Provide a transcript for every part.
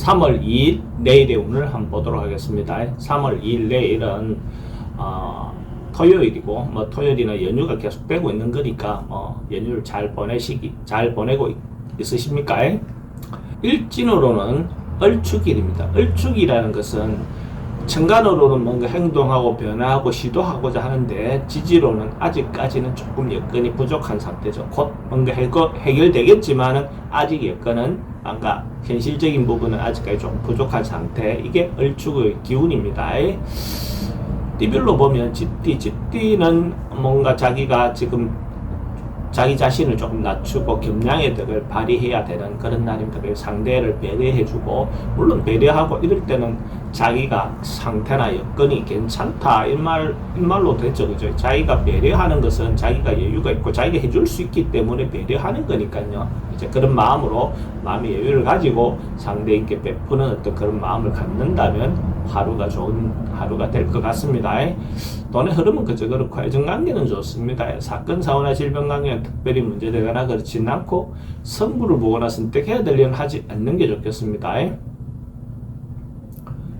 3월 2일 내일의 운을 한번 보도록 하겠습니다. 3월 2일 내일은 토요일이고 뭐 토요일이나 연휴가 계속되고 있는 거니까 연휴를 잘 보내고 있으십니까? 일진으로는 을축일입니다. 을축이라는 것은 천간으로는 뭔가 행동하고 변화하고 시도하고자 하는데 지지로는 아직까지는 조금 여건이 부족한 상태죠. 곧 뭔가 해결되겠지만은 아직 여건은 뭔가 현실적인 부분은 아직까지 좀 부족한 상태. 이게 을축의 기운입니다. 띠별로 보면 쥐띠는 뭔가 자기가 지금 자기 자신을 조금 낮추고 겸양의 덕을 발휘해야 되는 그런 날입니다. 그래서 상대를 배려해주고, 물론 배려하고 이럴 때는 자기가 상태나 여건이 괜찮다 이 말로 됐죠, 그죠? 자기가 배려하는 것은 자기가 여유가 있고 자기가 해줄 수 있기 때문에 배려하는 거니까요. 이제 그런 마음으로 마음의 여유를 가지고 상대에게 베푸는 어떤 그런 마음을 갖는다면 하루가 좋은 하루가 될 것 같습니다. 돈의 흐름은 그저 그렇고 애정관계는 좋습니다. 사건, 사고나 질병 관계는 특별히 문제되거나 그렇지는 않고 성부를 보거나 선택해야 될 일은 하지 않는 게 좋겠습니다.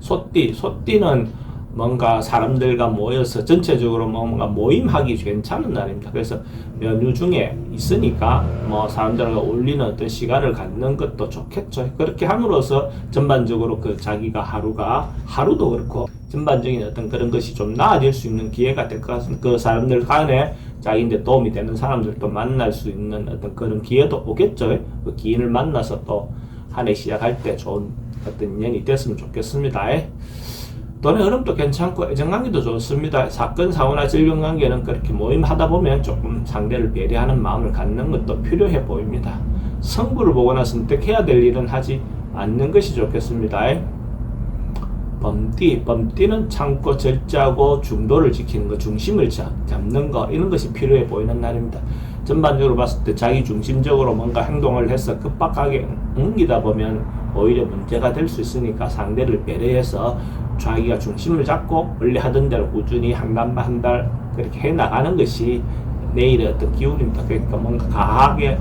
소띠는 뭔가 사람들과 모여서 전체적으로 뭔가 모임하기 괜찮은 날입니다. 그래서 연휴 중에 있으니까 뭐 사람들과 어울리는 어떤 시간을 갖는 것도 좋겠죠. 그렇게 함으로써 전반적으로 그 자기가 하루도 그렇고 전반적인 어떤 그런 것이 좀 나아질 수 있는 기회가 될 것 같습니다. 그 사람들 간에 자기인데 도움이 되는 사람들도 만날 수 있는 어떤 그런 기회도 오겠죠. 그 기인을 만나서 또 한 해 시작할 때 좋은 어떤 인연이 됐으면 좋겠습니다. 돈의 흐름도 괜찮고 애정관계도 좋습니다. 사건, 사고나 질병관계는 그렇게 모임하다 보면 조금 상대를 배려하는 마음을 갖는 것도 필요해 보입니다. 성부를 보거나 선택해야 될 일은 하지 않는 것이 좋겠습니다. 범띠는 참고 절제하고 중도를 지키는 것, 중심을 잡는 것, 이런 것이 필요해 보이는 날입니다. 전반적으로 봤을 때 자기 중심적으로 뭔가 행동을 해서 급박하게 옮기다 보면 오히려 문제가 될 수 있으니까 상대를 배려해서 자기가 중심을 잡고 원래 하던 대로 꾸준히 한 달만 한 달 그렇게 해 나가는 것이 내일의 어떤 기운입니다. 그러니까 뭔가 강하게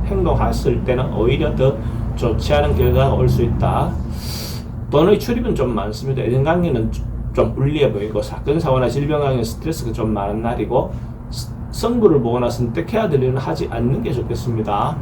행동했을 때는 오히려 더 좋지 않은 결과가 올 수 있다. 돈의 출입은 좀 많습니다. 애정관계는 좀 불리해 보이고 사건, 사고나 질병관계 스트레스가 좀 많은 날이고 성부를 보거나 선택해야 될 일은 하지 않는 게 좋겠습니다.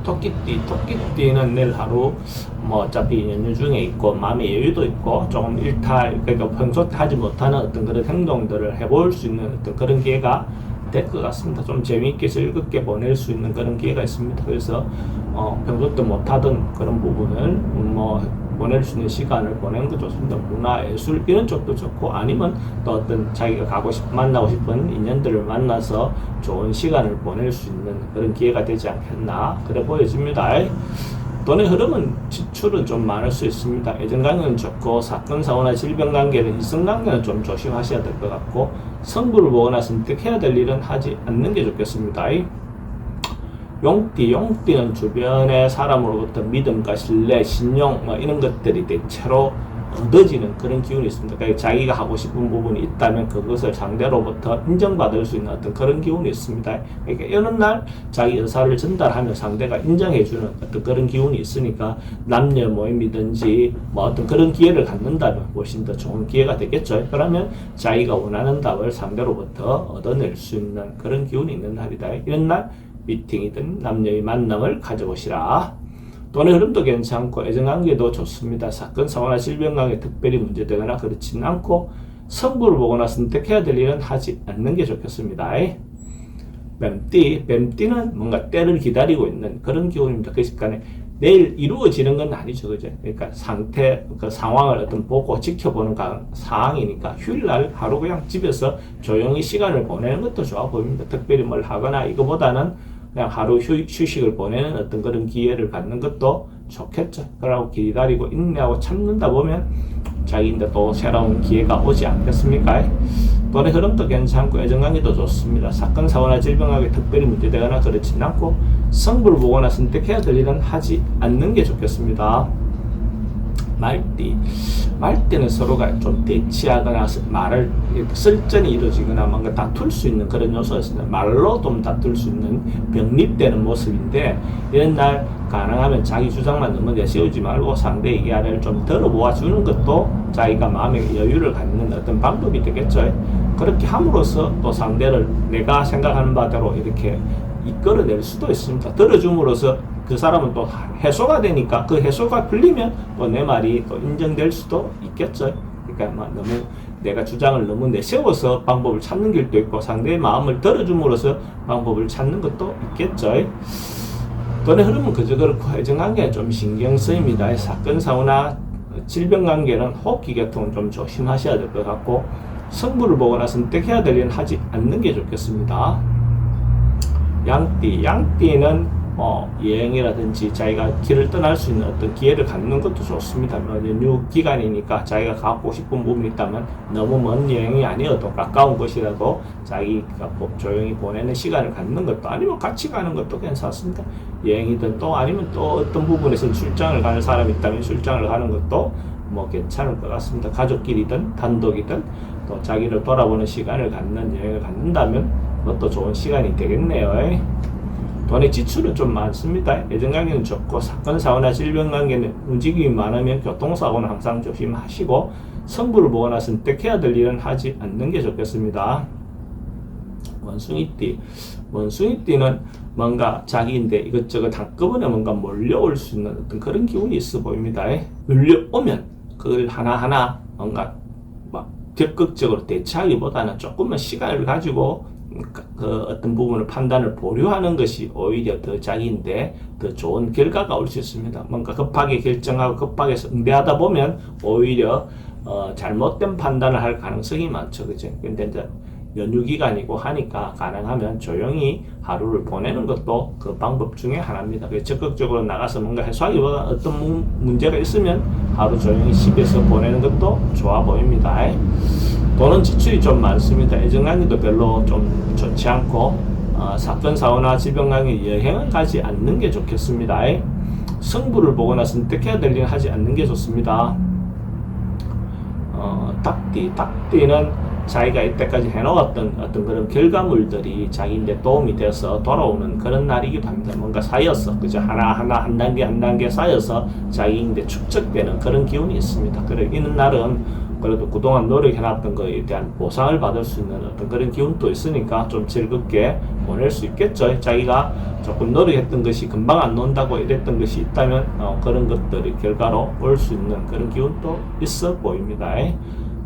토끼띠는 내일 하루 뭐 어차피 연휴 중에 있고 마음의 여유도 있고 조금 그러니까 평소 때 하지 못하는 어떤 그런 행동들을 해볼 수 있는 어떤 그런 기회가 될 것 같습니다. 좀 재미있게 즐겁게 보낼 수 있는 그런 기회가 있습니다. 그래서 평소 때 못하던 그런 부분을 뭐 보낼 수 있는 시간을 보내는 것도 좋습니다. 문화, 예술 이런 쪽도 좋고 아니면 또 어떤 자기가 만나고 싶은 인연들을 만나서 좋은 시간을 보낼 수 있는 그런 기회가 되지 않겠나 그래 보여집니다. 돈의 흐름은 지출은 좀 많을 수 있습니다. 애정관계는 좋고 사건, 사고나 질병관계는 이성관계는 좀 조심하셔야 될 것 같고 성부를 보거나 선택해야 될 일은 하지 않는 게 좋겠습니다. 용띠는 주변의 사람으로부터 믿음과 신뢰, 신용 이런 것들이 대체로 얻어지는 그런 기운이 있습니다. 그러니까 자기가 하고 싶은 부분이 있다면 그것을 상대로부터 인정받을 수 있는 어떤 그런 기운이 있습니다. 그러니까 이런 날 자기 의사를 전달하면 상대가 인정해주는 어떤 그런 기운이 있으니까 남녀 모임이든지 뭐 어떤 그런 기회를 갖는다면 훨씬 더 좋은 기회가 되겠죠. 그러면 자기가 원하는 답을 상대로부터 얻어낼 수 있는 그런 기운이 있는 날이다. 이런 날 미팅이든 남녀의 만남을 가져보시라. 돈의 흐름도 괜찮고 애정관계도 좋습니다. 사건, 사고나 질병관계 특별히 문제되거나 그렇지는 않고 성부를 보거나 선택해야 될 일은 하지 않는 게 좋겠습니다. 뱀띠는 뭔가 때를 기다리고 있는 그런 기운입니다. 그 시간에 내일 이루어지는 건 아니죠, 그죠? 그러니까 그 상황을 어떤 보고 지켜보는 상황이니까 휴일날 하루 그냥 집에서 조용히 시간을 보내는 것도 좋아 보입니다. 특별히 뭘 하거나 이거보다는 그냥 하루 휴식을 보내는 어떤 그런 기회를 갖는 것도 좋겠죠. 그러고 기다리고 인내하고 참는다 보면 자기인데 또 새로운 기회가 오지 않겠습니까? 돈의 흐름도 괜찮고 애정관계도 좋습니다. 사건, 사고나 질병관계 특별히 문제되거나 그렇지는 않고 성부를 보거나 선택해야 될 일은 하지 않는 게 좋겠습니다. 말띠는 서로가 좀 대치하거나 말을 설전이 이루어지거나 뭔가 다툴 수 있는 그런 요소가 있습니다. 말로 좀 다툴 수 있는 병립되는 모습인데, 이런 날 가능하면 자기 주장만 너무 내세우지 말고 상대 의견을 좀 들어 모아주는 것도 자기가 마음의 여유를 갖는 어떤 방법이 되겠죠. 그렇게 함으로써 또 상대를 내가 생각하는 바대로 이렇게 이끌어낼 수도 있습니다. 들어줌으로써 그 사람은 또 해소가 되니까 그 해소가 풀리면 또 내 말이 또 인정될 수도 있겠죠. 그러니까 너무 내가 주장을 너무 내세워서 방법을 찾는 길도 있고, 상대의 마음을 들어줌으로써 방법을 찾는 것도 있겠죠. 돈의 흐름은 그저 그렇고 애정관계에 좀 신경 쓰입니다. 사건 사고나 질병관계는 호흡기 계통은 좀 조심하셔야 될 것 같고, 승부를 보거나 선택해야 될 일은 하지 않는 게 좋겠습니다. 양띠는 여행이라든지 자기가 길을 떠날 수 있는 어떤 기회를 갖는 것도 좋습니다. 연휴 기간이니까 자기가 가고 싶은 부분이 있다면 너무 먼 여행이 아니어도 가까운 곳이라도 자기가 조용히 보내는 시간을 갖는 것도, 아니면 같이 가는 것도 괜찮습니다. 여행이든 또 아니면 또 어떤 부분에서 출장을 가는 사람이 있다면 출장을 가는 것도 괜찮을 것 같습니다. 가족끼리든 단독이든 또 자기를 돌아보는 시간을 갖는 여행을 갖는다면 그것도 좋은 시간이 되겠네요. 돈의 지출은 좀 많습니다. 애정관계는 좋고, 사건, 사고나 질병관계는 움직임이 많으면 교통사고는 항상 조심하시고, 승부를 보거나 선택해야 될 일은 하지 않는 게 좋겠습니다. 원숭이띠는 뭔가 자기인데 이것저것 한꺼번에 뭔가 몰려올 수 있는 어떤 그런 기운이 있어 보입니다. 몰려오면 그걸 하나하나 뭔가 적극적으로 대처하기보다는 조금만 시간을 가지고 그 어떤 부분을 판단을 보류하는 것이 오히려 더 자기인데 더 좋은 결과가 올 수 있습니다. 뭔가 급하게 결정하고 급하게 응대하다 보면 오히려 잘못된 판단을 할 가능성이 많죠. 그죠? 근데 이제 연휴 기간이고 하니까 가능하면 조용히 하루를 보내는 것도 그 방법 중에 하나입니다. 적극적으로 나가서 뭔가 해소하기보다 어떤 문제가 있으면 하루 조용히 집에서 보내는 것도 좋아 보입니다. 돈은 지출이 좀 많습니다. 애정관계도 별로 좀 좋지 않고, 사건, 사고나 질병관계 여행은 가지 않는 게 좋겠습니다. 승부를 보거나 선택해야 될 일은 하지 않는 게 좋습니다. 닭띠는 자기가 이때까지 해놓았던 어떤 그런 결과물들이 자기인데 도움이 돼서 돌아오는 그런 날이기도 합니다. 뭔가 쌓여서, 그죠? 하나하나 한 단계 쌓여서 자기인데 축적되는 그런 기운이 있습니다. 그래, 이는 날은 그래도 그동안 노력해놨던 거에 대한 보상을 받을 수 있는 어떤 그런 기운도 있으니까 좀 즐겁게 보낼 수 있겠죠. 자기가 조금 노력했던 것이 금방 안 논다고 이랬던 것이 있다면 그런 것들이 결과로 올 수 있는 그런 기운도 있어 보입니다.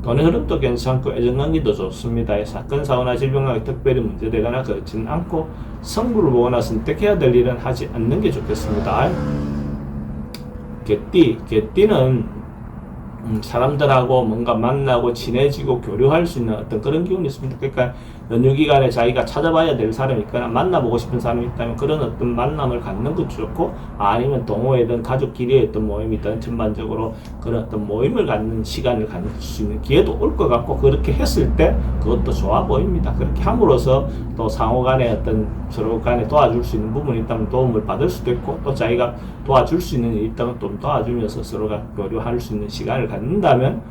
돈의 흐름도 괜찮고 애정관계도 좋습니다. 사건, 사고나 질병관계 특별히 문제되거나 그렇지는 않고, 승부를 보거나 선택해야 될 일은 하지 않는 게 좋겠습니다. 개띠는 사람들하고 뭔가 만나고 친해지고 교류할 수 있는 어떤 그런 기운이 있습니다. 그러니까 연휴 기간에 자기가 찾아봐야 될 사람이 있거나 만나보고 싶은 사람이 있다면 그런 어떤 만남을 갖는 것도 좋고, 아니면 동호회든 가족끼리의 어떤 모임이든 전반적으로 그런 어떤 모임을 갖는 시간을 갖을 수 있는 기회도 올 것 같고, 그렇게 했을 때 그것도 좋아 보입니다. 그렇게 함으로써 또 상호 간에 어떤 서로 간에 도와줄 수 있는 부분이 있다면 도움을 받을 수도 있고, 또 자기가 도와줄 수 있는 일이 있다면 좀 도와주면서 서로가 교류할 수 있는 시간을 갖는다면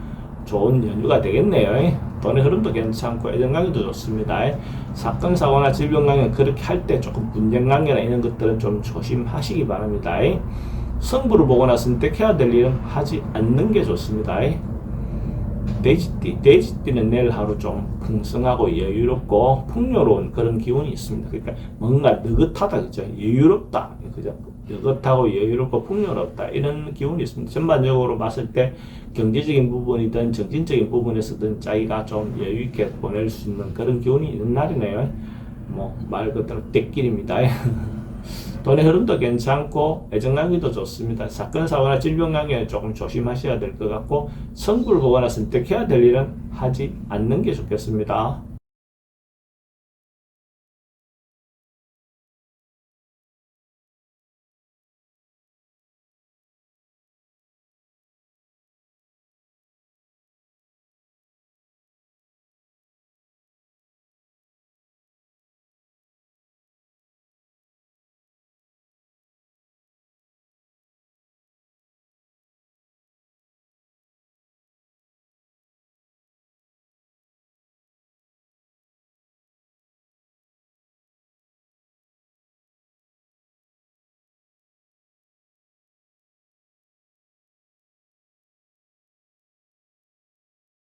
좋은 연휴가 되겠네요. 돈의 흐름도 괜찮고 애정관계도 좋습니다. 사건, 사고나 질병관계는 그렇게 할 때 조금 분쟁관계나 이런 것들은 좀 조심하시기 바랍니다. 승부를 보거나 선택해야 될 일은 하지 않는 게 좋습니다. 돼지띠는 내일 하루 좀 풍성하고 여유롭고 풍요로운 그런 기운이 있습니다. 그러니까 뭔가 느긋하다, 그죠? 여유롭다, 그죠? 느긋하고 여유롭고 풍요롭다, 이런 기운이 있습니다. 전반적으로 봤을 때 경제적인 부분이든 정신적인 부분에서든 자기가 좀 여유있게 보낼 수 있는 그런 기운이 있는 날이네요. 말 그대로 떼길입니다. 돈의 흐름도 괜찮고 애정관계도 좋습니다. 사건, 사고나 질병관계는 조금 조심하셔야 될 것 같고, 승부를 보거나 선택해야 될 일은 하지 않는 게 좋겠습니다.